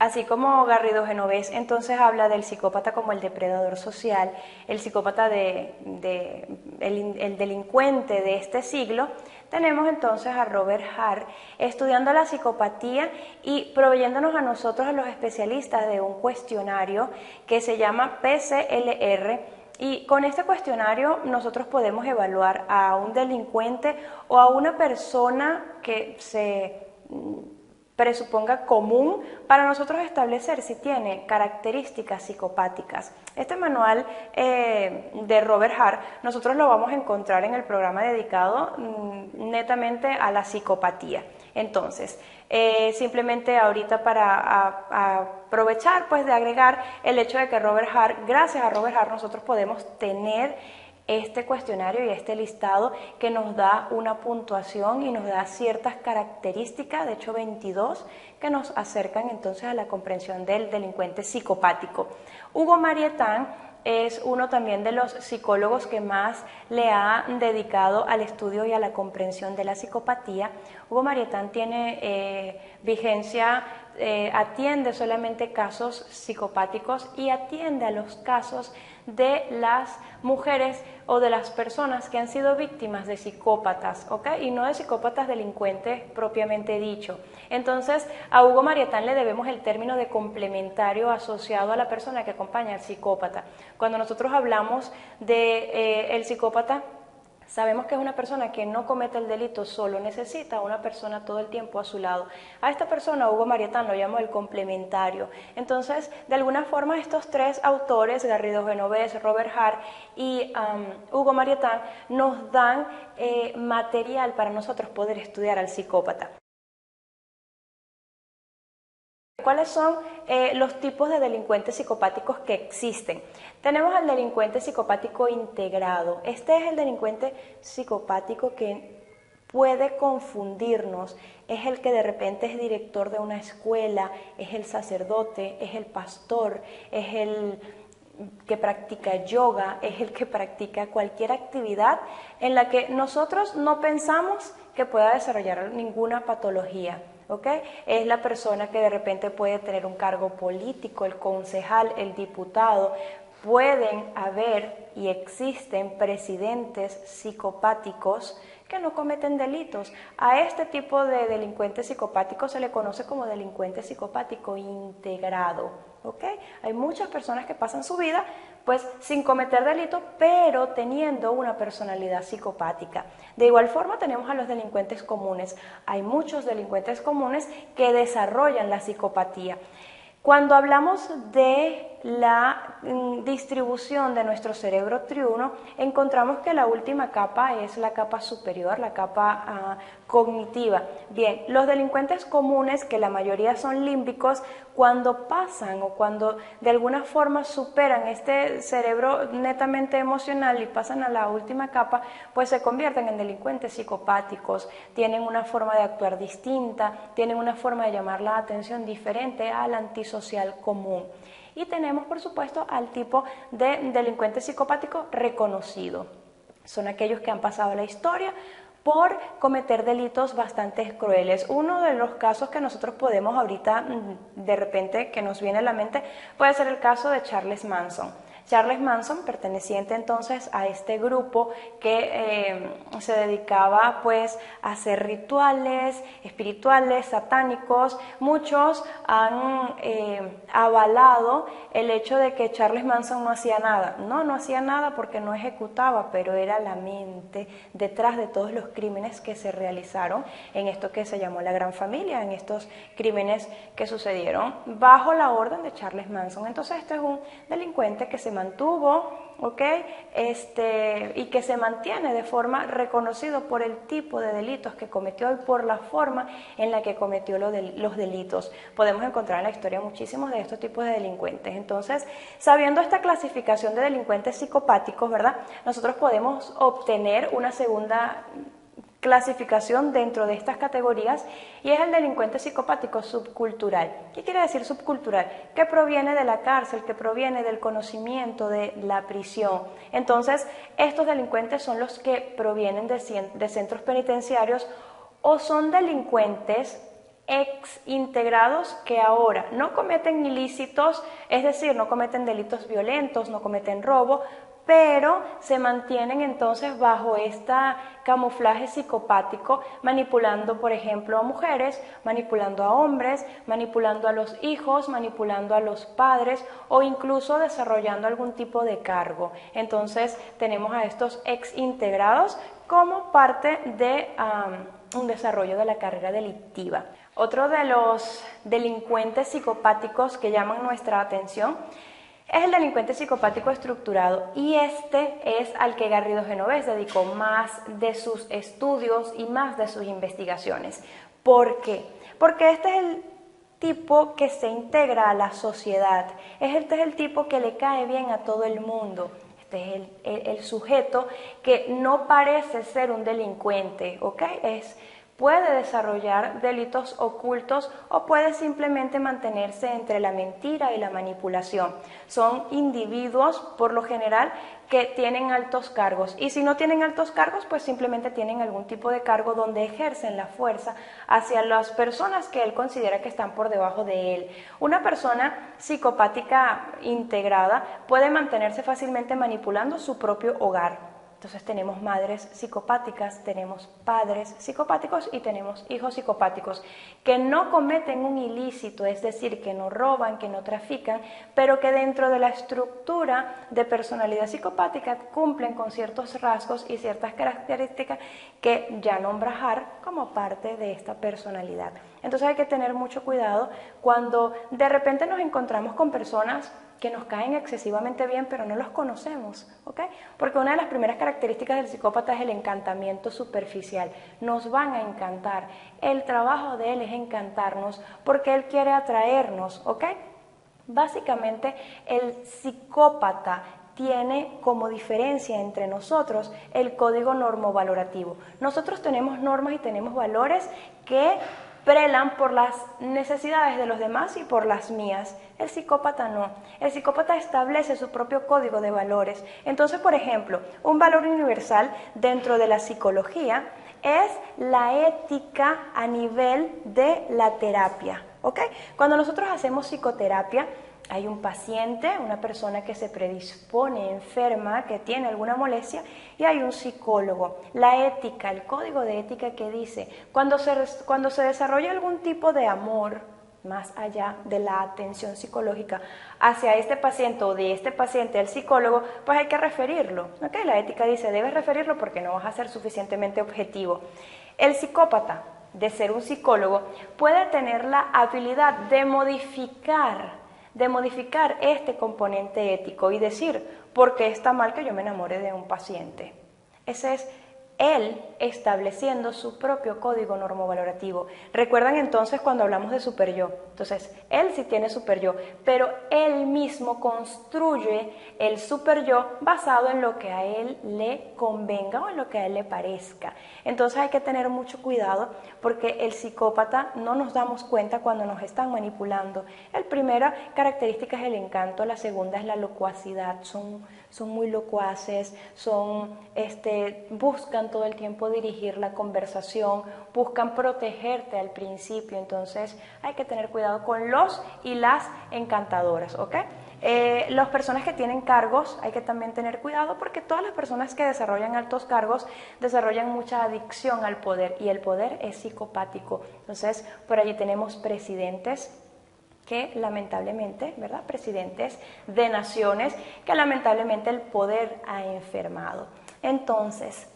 Así como Garrido Genovés entonces habla del psicópata como el depredador social, el psicópata el delincuente de este siglo, tenemos entonces a Robert Hart estudiando la psicopatía y proveyéndonos a nosotros, a los especialistas, de un cuestionario que se llama PCLR. Y con este cuestionario nosotros podemos evaluar a un delincuente o a una persona que se presuponga común para nosotros establecer si tiene características psicopáticas. Este manual de Robert Hart nosotros lo vamos a encontrar en el programa dedicado netamente a la psicopatía. Entonces, simplemente ahorita para aprovechar pues de agregar el hecho de que Robert Hart, gracias a Robert Hart, nosotros podemos tener este cuestionario y este listado que nos da una puntuación y nos da ciertas características, de hecho 22, que nos acercan entonces a la comprensión del delincuente psicopático. Hugo Marietán es uno también de los psicólogos que más le ha dedicado al estudio y a la comprensión de la psicopatía. Hugo Marietán tiene vigencia, atiende solamente casos psicopáticos y atiende a los casos de las mujeres o de las personas que han sido víctimas de psicópatas, ¿ok? Y no de psicópatas delincuentes propiamente dicho. Entonces, a Hugo Marietán le debemos el término de complementario asociado a la persona que acompaña al psicópata. Cuando nosotros hablamos de el psicópata, sabemos que es una persona que no comete el delito solo, necesita a una persona todo el tiempo a su lado. A esta persona Hugo Marietán lo llamó el complementario. Entonces, de alguna forma, estos tres autores, Garrido Genovés, Robert Hart y Hugo Marietán, nos dan material para nosotros poder estudiar al psicópata. ¿Cuáles son los tipos de delincuentes psicopáticos que existen? Tenemos al delincuente psicopático integrado. Este es el delincuente psicopático que puede confundirnos. Es el que de repente es director de una escuela, es el sacerdote, es el pastor, es el que practica yoga, es el que practica cualquier actividad en la que nosotros no pensamos que pueda desarrollar ninguna patología. ¿Okay? Es la persona que de repente puede tener un cargo político, el concejal, el diputado. Pueden haber y existen presidentes psicopáticos que no cometen delitos. A este tipo de delincuente psicopático se le conoce como delincuente psicopático integrado. ¿Okay? Hay muchas personas que pasan su vida pues sin cometer delito, pero teniendo una personalidad psicopática. De igual forma tenemos a los delincuentes comunes. Hay muchos delincuentes comunes que desarrollan la psicopatía. Cuando hablamos de la distribución de nuestro cerebro triuno, encontramos que la última capa es la capa superior, la capa cognitiva. Bien, los delincuentes comunes, que la mayoría son límbicos, cuando pasan o cuando de alguna forma superan este cerebro netamente emocional y pasan a la última capa, pues se convierten en delincuentes psicopáticos, tienen una forma de actuar distinta, tienen una forma de llamar la atención diferente al antisocial común. Y tenemos, por supuesto, al tipo de delincuente psicopático reconocido. Son aquellos que han pasado a la historia por cometer delitos bastante crueles. Uno de los casos que nosotros podemos ahorita, de repente, que nos viene a la mente, puede ser el caso de Charles Manson. Charles Manson, perteneciente entonces a este grupo que se dedicaba pues a hacer rituales espirituales, satánicos. Muchos han avalado el hecho de que Charles Manson no hacía nada. No hacía nada porque no ejecutaba, pero era la mente detrás de todos los crímenes que se realizaron en esto que se llamó la Gran Familia, en estos crímenes que sucedieron bajo la orden de Charles Manson. Entonces este es un delincuente que se mantuvo, ¿okay? Y que se mantiene de forma reconocido por el tipo de delitos que cometió y por la forma en la que cometió los delitos. Podemos encontrar en la historia muchísimos de estos tipos de delincuentes. Entonces, sabiendo esta clasificación de delincuentes psicopáticos, ¿verdad? Nosotros podemos obtener una segunda clasificación dentro de estas categorías y es el delincuente psicopático subcultural. ¿Qué quiere decir subcultural? Que proviene de la cárcel, que proviene del conocimiento de la prisión. Entonces, estos delincuentes son los que provienen de centros penitenciarios o son delincuentes exintegrados que ahora no cometen ilícitos, es decir, no cometen delitos violentos, no cometen robo, pero se mantienen entonces bajo este camuflaje psicopático, manipulando, por ejemplo, a mujeres, manipulando a hombres, manipulando a los hijos, manipulando a los padres o incluso desarrollando algún tipo de cargo. Entonces tenemos a estos exintegrados como parte de un desarrollo de la carrera delictiva. Otro de los delincuentes psicopáticos que llaman nuestra atención es el delincuente psicopático estructurado, y este es al que Garrido Genovés dedicó más de sus estudios y más de sus investigaciones. ¿Por qué? Porque este es el tipo que se integra a la sociedad, este es el tipo que le cae bien a todo el mundo. Este es el sujeto que no parece ser un delincuente, ¿ok? Puede desarrollar delitos ocultos o puede simplemente mantenerse entre la mentira y la manipulación. Son individuos, por lo general, que tienen altos cargos, y si no tienen altos cargos, pues simplemente tienen algún tipo de cargo donde ejercen la fuerza hacia las personas que él considera que están por debajo de él. Una persona psicopática integrada puede mantenerse fácilmente manipulando su propio hogar. Entonces tenemos madres psicopáticas, tenemos padres psicopáticos y tenemos hijos psicopáticos que no cometen un ilícito, es decir, que no roban, que no trafican, pero que dentro de la estructura de personalidad psicopática cumplen con ciertos rasgos y ciertas características que ya nombra Hart como parte de esta personalidad. Entonces hay que tener mucho cuidado cuando de repente nos encontramos con personas que nos caen excesivamente bien, pero no los conocemos, ¿ok? Porque una de las primeras características del psicópata es el encantamiento superficial. Nos van a encantar. El trabajo de él es encantarnos porque él quiere atraernos, ¿ok? Básicamente, el psicópata tiene como diferencia entre nosotros el código normovalorativo. Nosotros tenemos normas y tenemos valores que prelan por las necesidades de los demás y por las mías. El psicópata no. El psicópata establece su propio código de valores. Entonces, por ejemplo, un valor universal dentro de la psicología es la ética a nivel de la terapia, ¿ok? Cuando nosotros hacemos psicoterapia, hay un paciente, una persona que se predispone enferma, que tiene alguna molestia, y hay un psicólogo. La ética, el código de ética que dice, cuando se desarrolla algún tipo de amor, más allá de la atención psicológica, hacia este paciente o de este paciente al psicólogo, pues hay que referirlo. ¿Okay? La ética dice, debes referirlo porque no vas a ser suficientemente objetivo. El psicópata, de ser un psicólogo, puede tener la habilidad de modificar este componente ético y decir, ¿por qué está mal que yo me enamore de un paciente? Ese es él estableciendo su propio código normovalorativo. ¿Recuerdan entonces cuando hablamos de superyo? Entonces, él sí tiene superyo, pero él mismo construye el superyo basado en lo que a él le convenga o en lo que a él le parezca. Entonces hay que tener mucho cuidado porque el psicópata no nos damos cuenta cuando nos están manipulando. La primera característica es el encanto, la segunda es la locuacidad. Son muy locuaces, buscan todo el tiempo dirigir la conversación, buscan protegerte al principio, entonces hay que tener cuidado con los y las encantadoras, ¿ok? Las personas que tienen cargos hay que también tener cuidado porque todas las personas que desarrollan altos cargos desarrollan mucha adicción al poder y el poder es psicopático. Entonces, por allí tenemos presidentes que lamentablemente, ¿verdad? Presidentes de naciones que lamentablemente el poder ha enfermado. Entonces,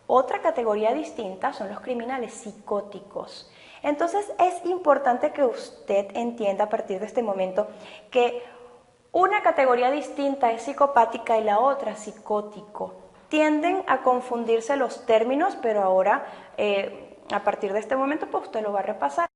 otra categoría distinta son los criminales psicóticos. Entonces, es importante que usted entienda a partir de este momento que una categoría distinta es psicopática y la otra psicótico. Tienden a confundirse los términos, pero ahora, a partir de este momento, pues usted lo va a repasar.